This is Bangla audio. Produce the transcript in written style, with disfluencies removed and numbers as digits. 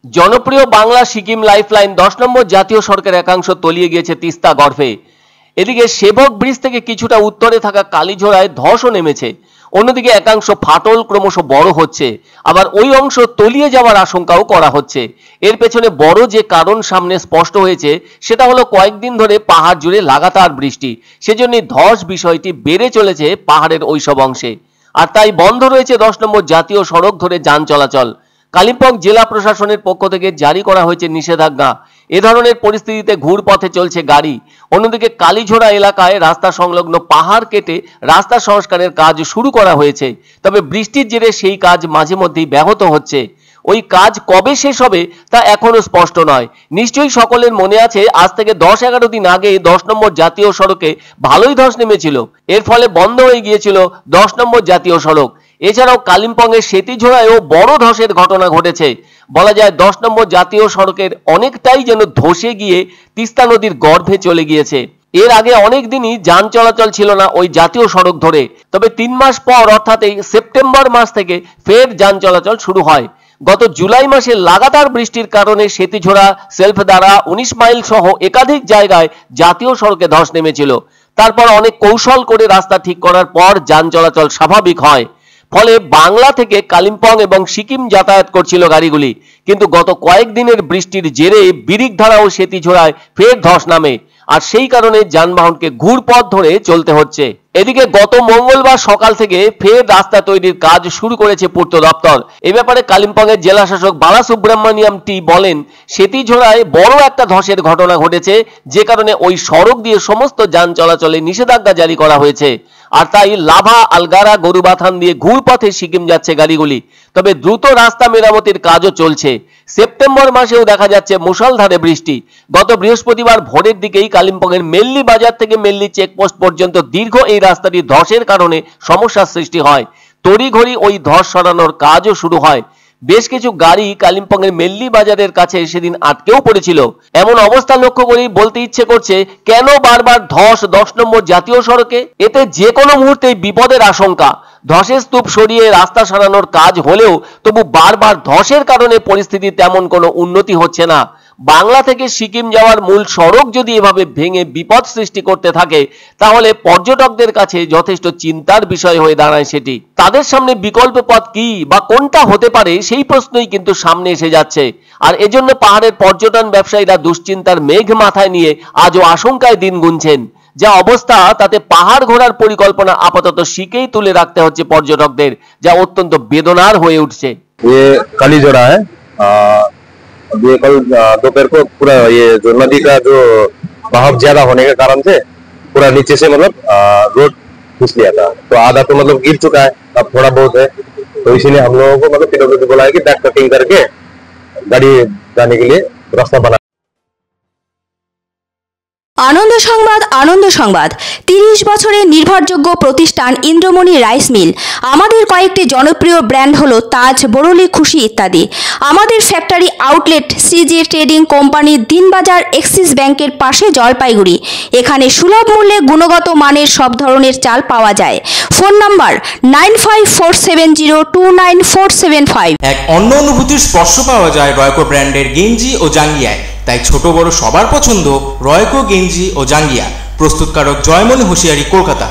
জনপ্রিয় বাংলা সিকিম লাইফলাইন 10 নম্বর জাতীয় সড়কের একাংশ তলিয়ে গিয়েছে তিস্তা গর্ভে। এদিকে সেবক ব্রিজ থেকে কিছুটা উত্তরে থাকা কালীঝোড়ায় ধসও নেমেছে। অন্যদিকে একাংশ ফাটল ক্রমশ বড় হচ্ছে, আবার ওই অংশ তলিয়ে যাওয়ার আশঙ্কাও করা হচ্ছে। এর পেছনে বড় যে কারণ সামনে স্পষ্ট হয়েছে সেটা হলো কয়েকদিন ধরে পাহাড় জুড়ে লাগাতার বৃষ্টি, সেজন্য ধস বিষয়টি বেড়ে চলেছে পাহাড়ের ওইসব অংশে। আর তাই বন্ধ রয়েছে 10 নম্বর জাতীয় সড়ক ধরে যান চলাচল। কালিম্পং জেলা প্রশাসনের পক্ষ থেকে জারি করা হয়েছে নিষেধাজ্ঞা। এ ধরনের পরিস্থিতিতে ঘুরপথে চলছে গাড়ি। অন্যদিকে কালীঝোড়া এলাকায় রাস্তা সংলগ্ন পাহাড় কেটে রাস্তা সংস্কারের কাজ শুরু করা হয়েছে, তবে বৃষ্টির জেরে সেই কাজ মাঝে মধ্যেই ব্যাহত হচ্ছে। ওই কাজ কবে শেষ হবে তা এখনো স্পষ্ট নয়। নিশ্চয়ই সকলের মনে আছে, আজ থেকে 10-11 দিন আগে 10 নম্বর জাতীয় সড়কে ভালোই ধস নেমেছিল। এর ফলে বন্ধ হয়ে গিয়েছিল 10 নম্বর জাতীয় সড়ক। এছাড়াও কালিম্পংয়ের সেতিঝোড়ায়ও বড় ধসের ঘটনা ঘটেছে। বলা যায় 10 নম্বর জাতীয় সড়কের অনেকটাই যেন ধসে গিয়ে তিস্তা নদীর গর্ভে চলে গিয়েছে। এর আগে অনেক দিনই যান চলাচল ছিল না ওই জাতীয় সড়ক ধরে, তবে 3 মাস পর অর্থাৎ এই সেপ্টেম্বর মাস থেকে ফের যান চলাচল শুরু হয়। গত জুলাই মাসে লাগাতার বৃষ্টির কারণে সেতিঝোড়া, সেলফদারা, 19 মাইল সহ একাধিক জায়গায় জাতীয় সড়কে ধস নেমেছিল। তারপর অনেক কৌশল করে রাস্তা ঠিক করার পর যান চলাচল স্বাভাবিক হয়। ফলে বাংলা থেকে কালিম্পং এবং সিকিম যাতায়াত করছিল গাড়িগুলি, কিন্তু গত কয়েকদিনের বৃষ্টির জেরে বিরিকধারা ও সেতিঝোড়ায় ফের ধস নামে, আর সেই কারণে যানবাহনকে ঘুরপথ ধরে চলতে হচ্ছে। এদিকে গত মঙ্গলবার সকাল থেকে ফের রাস্তা তৈরির কাজ শুরু করেছে পূর্ত দপ্তর। এ ব্যাপারে কালিম্পংয়ের জেলা শাসক বালাসুব্রমণিয়াম টি বলেন, সেতিঝোড়ায় বড় একটা ধসের ঘটনা ঘটেছে, যে কারণে ওই সড়ক দিয়ে সমস্ত যান চলাচলে নিষেধাজ্ঞা জারি করা হয়েছে। আর তাই লাভা, আলগারা, গরুবাথান দিয়ে ঘুরপথে সিকিম যাচ্ছে গাড়িগুলি। তবে দ্রুত রাস্তা মেরামতির কাজও চলছে। সেপ্টেম্বর মাসেও দেখা যাচ্ছে মুষলধারে বৃষ্টি। গত বৃহস্পতিবার ভোরের দিকেই কালিম্পংয়ের মেল্লি বাজার থেকে মেল্লি চেকপোস্ট পর্যন্ত দীর্ঘ এই রাস্তাটি ধসের কারণে সমস্যার সৃষ্টি হয়। তড়িঘড়ি ওই ধস সরানোর কাজও শুরু হয়। বেশ কিছু গাড়ি কালিম্পংয়ের মেল্লি বাজারের কাছে সেদিন আটকেও পড়েছিল। এমন অবস্থা লক্ষ্য করেই বলতে ইচ্ছে করছে, কেন বারবার ধস 10 নম্বর জাতীয় সড়কে? এতে যে কোনো মুহূর্তেই বিপদের আশঙ্কা। ধসের স্তূপ সরিয়ে রাস্তা সারানোর কাজ হলেও তবু বারবার ধসের কারণে পরিস্থিতি তেমন কোনো উন্নতি হচ্ছে না। বাংলা থেকে সিকিম যাওয়ার মূল সড়ক যদি এভাবে ভেঙে বিপদ সৃষ্টি করতে থাকে, তাহলে পর্যটকদের কাছে যথেষ্ট চিন্তার বিষয় হয়ে দাঁড়ায় সেটি। তাদের সামনে বিকল্প পথ কি বা কোনটা হতে পারে, সেই প্রশ্নই কিন্তু সামনে এসে যাচ্ছে। আর এজন্য পাহাড়ের পর্যটন ব্যবসায়ীরা দুশ্চিন্তার মেঘ মাথায় নিয়ে আজও আশঙ্কায় দিন গুনছেন। যা অবস্থা, তাতে পাহাড় ঘোরার পরিকল্পনা আপাতত শিখেই তুলে রাখতে হচ্ছে পর্যটকদের, যা অত্যন্ত বেদনার হয়ে উঠছে। কালীঝোড়া ये कल दोपहर को पूरा ये जो नदी का जो बहाव ज्यादा होने के कारण से पूरा नीचे से मतलब रोड घुस लिया था, तो आधा तो मतलब गिर चुका है, अब थोड़ा बहुत है। तो इसीलिए हम लोगों को मतलब पीडब्ल्यूडी बोला है कि बैक कटिंग करके गाड़ी जाने के लिए रास्ता बना। আনন্দ সংবাদ, আনন্দ সংবাদ। 30 বছরের নির্ভরযোগ্য প্রতিষ্ঠান ইন্দ্রমণি রাইস মিল। আমাদের কয়েকটি জনপ্রিয় ব্র্যান্ড হলো তাজ, বরলি, খুশি ইত্যাদি। আমাদের factory outlet CG trading company, Dinbazar, axis ব্যাংকের পাশে, জলপাইগুড়ি। এখানে সুলভ মূল্যে গুণগত মানের সব ধরনের চাল পাওয়া যায়। Phone number 9547029475। এক অন্য অনুভূতির স্পর্শ পাওয়া যায় রয়কো ব্র্যান্ডের গেঞ্জি ও জাঙ্গিয়ায়। তাই ছোট বড় সবার পছন্দ রয়কো গেঞ্জি ও জাঙ্গিয়া। প্রস্তুতকারক জয়মনি হোশিয়ারি, কলকাতা।